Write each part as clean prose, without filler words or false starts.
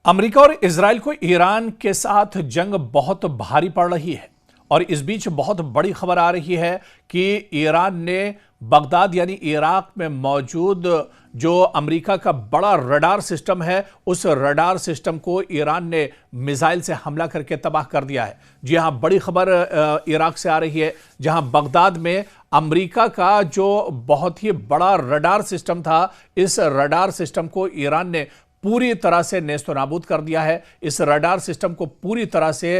America और Israel को Iran के साथ जंग बहुत भारी पड़ रही है और इस बीच बहुत बड़ी खबर आ रही है कि ईरान ने बगदाद यानी इराक में मौजूद जो अमेरिका का बड़ा रडार सिस्टम है उस रडार सिस्टम को ईरान ने मिसाइल से हमला करके तबाह कर दिया है। जी हां, बड़ी खबर इराक से आ रही है जहां बगदाद में अमेरिका का जो बहुत ही बड़ा रडार सिस्टम था, इस रडार सिस्टम को ईरान ने पूरी तरह से नेस्तो नाबूद कर दिया है। इस रडार सिस्टम को पूरी तरह से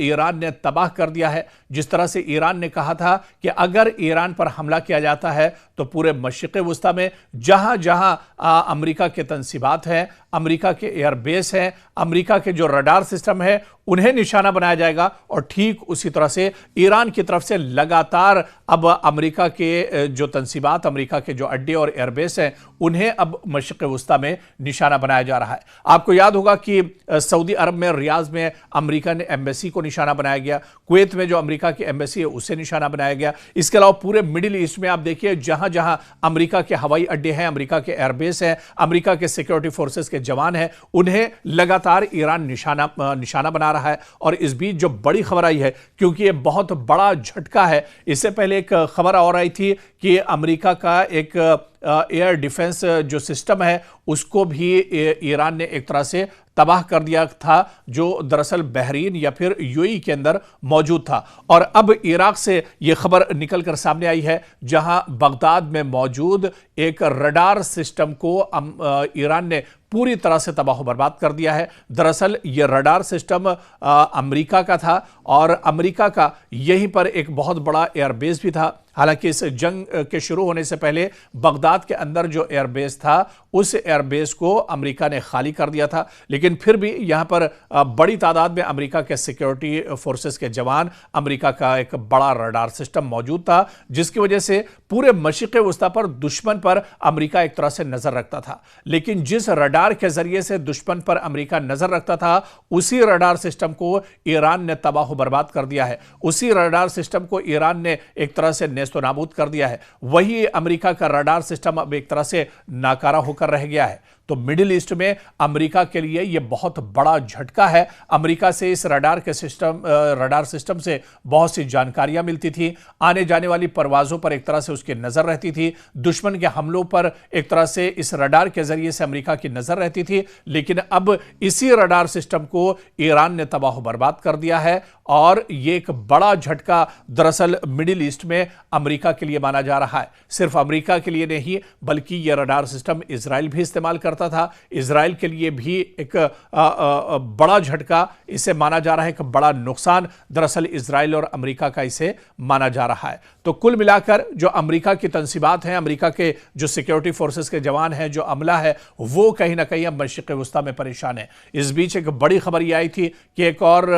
ईरान ने तबाह कर दिया है। जिस तरह से ईरान ने कहा था कि अगर ईरान पर हमला किया जाता है तो पूरे मशरिक़ वस्ता में जहां जहां अमेरिका के तनसीबात हैं, अमेरिका के एयरबेस हैं, अमेरिका के जो रडार सिस्टम है उन्हें निशाना बनाया जाएगा। और ठीक उसी तरह से ईरान की तरफ से लगातार अब अमेरिका के जो तनसीबात, अमेरिका के जो अड्डे और एयरबेस हैं उन्हें अब मशरिक़ वस्ता में निशाना बनाया जा रहा है। आपको याद होगा कि सऊदी अरब में रियाद में अमेरिकन एम्बेसी को निशाना बनाया गया, कुवैत में जो अमेरिका की एम्बेसी है उसे निशाना बनाया गया। इसके अलावा पूरे मिडिल ईस्ट में आप देखिए जहां जहां अमेरिका के हवाई अड्डे हैं, अमेरिका के एयरबेस हैं, अमेरिका के सिक्योरिटी फोर्सेस के जवान हैं, उन्हें लगातार ईरान निशाना बना रहा है। और इस बीच जो बड़ी खबर आई है, क्योंकि यह बहुत बड़ा झटका है, इससे पहले एक खबर और आई थी कि अमेरिका का एक एयर डिफेंस जो सिस्टम है उसको भी ईरान ने एक तरह से तबाह कर दिया था, जो दरअसल बहरीन या फिर यूएई के अंदर मौजूद था। और अब इराक से यह खबर निकलकर सामने आई है जहां बगदाद में मौजूद एक रडार सिस्टम को ईरान ने पूरी तरह से तबाह बर्बाद कर दिया है। दरअसल यह रडार सिस्टम अमेरिका का था और अमेरिका का यहीं पर एक बहुत बड़ा एयरबेस भी था। हालांकि इस जंग के शुरू होने से पहले बगदाद के अंदर जो एयरबेस था उस एयरबेस को अमेरिका ने खाली कर दिया था, लेकिन फिर भी यहां पर बड़ी तादाद में अमेरिका के सिक्योरिटी फोर्सेस के जवान, अमेरिका का एक बड़ा रडार सिस्टम मौजूद था, जिसकी वजह से पूरे मशरिक़ वस्ता पर दुश्मन पर अमेरिका एक तरह से नजर रखता था। लेकिन जिस रडार के जरिए से दुश्मन पर अमेरिका नजर रखता था उसी रडार सिस्टम को ईरान ने तबाह बर्बाद कर दिया है। उसी रडार सिस्टम को ईरान ने एक तरह से नेस्तो नाबूद कर दिया है। वही अमेरिका का रडार सिस्टम अब एक तरह से नाकारा होकर रह गया है। तो मिडिल ईस्ट में अमेरिका के लिए यह बहुत बड़ा झटका है। अमेरिका से इस रडार सिस्टम से बहुत सी जानकारियां मिलती थी, आने जाने वाली परवाजों पर एक तरह से उसकी नजर रहती थी, दुश्मन के हमलों पर एक तरह से इस रडार के जरिए से अमेरिका की नजर रहती थी। लेकिन अब इसी रडार सिस्टम को ईरान ने तबाह बर्बाद कर दिया है और यह एक बड़ा झटका दरअसल मिडिल ईस्ट में अमेरिका के लिए माना जा रहा है। सिर्फ अमेरिका के लिए नहीं बल्कि यह रडार सिस्टम इजराइल भी इस्तेमाल करता था। इजराइल के लिए भी एक बड़ा झटका इसे माना जा रहा है, एक बड़ा नुकसान दरअसल इजराइल और अमेरिका का इसे माना जा रहा है। तो कुल मिलाकर जो अमेरिका की तनसीबात हैं, अमेरिका के जो सिक्योरिटी फोर्सेस के जवान हैं, जो अमला है, वो कहीं ना कहीं अब मशरिक़ वस्ता में परेशान है। इस बीच एक बड़ी खबर यह आई थी कि एक और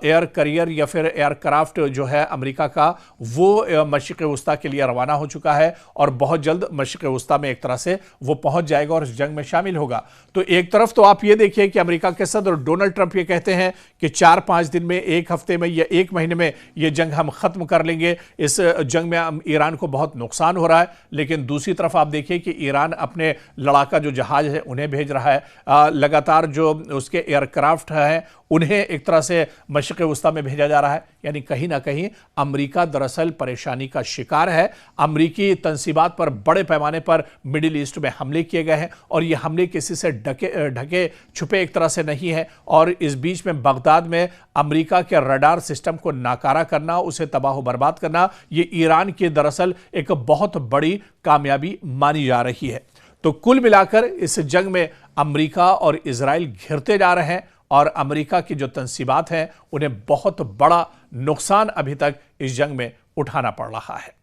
एयर करियर या फिर एयरक्राफ्ट जो है अमेरिका का, वो मशरिक़ वस्ता के लिए रवाना हो चुका है और बहुत जल्द मशरिक़ वस्ता में एक तरह से वो पहुंच जाएगा और इस जंग में शामिल होगा। तो एक तरफ तो आप ये देखिए कि अमेरिका के सदर डोनाल्ड ट्रंप ये कहते हैं कि 4-5 दिन में, एक हफ्ते में या एक महीने में ये जंग हम खत्म कर लेंगे। इस जंग में ईरान को बहुत नुकसान हो रहा है। लेकिन दूसरी तरफ आप देखिए कि ईरान अपने लड़ाका जो जहाज है उन्हें भेज रहा है, लगातार जो उसके एयरक्राफ्ट हैं उन्हें एक तरह से मशरिक़ वस्ता में भेजा जा रहा है। यानी कहीं ना कहीं अमेरिका दरअसल परेशानी का शिकार है। अमेरिकी तनसीबात पर बड़े पैमाने पर मिडिल ईस्ट में हमले किए गए हैं और ये हमले किसी से ढके छुपे एक तरह से नहीं है। और इस बीच में बगदाद में अमेरिका के रडार सिस्टम को नाकारा करना, उसे तबाह बर्बाद करना, ये ईरान की दरअसल एक बहुत बड़ी कामयाबी मानी जा रही है। तो कुल मिलाकर इस जंग में अमेरिका और इजराइल घिरते जा रहे हैं और अमेरिका की जो तनसीबात हैं उन्हें बहुत बड़ा नुकसान अभी तक इस जंग में उठाना पड़ रहा है।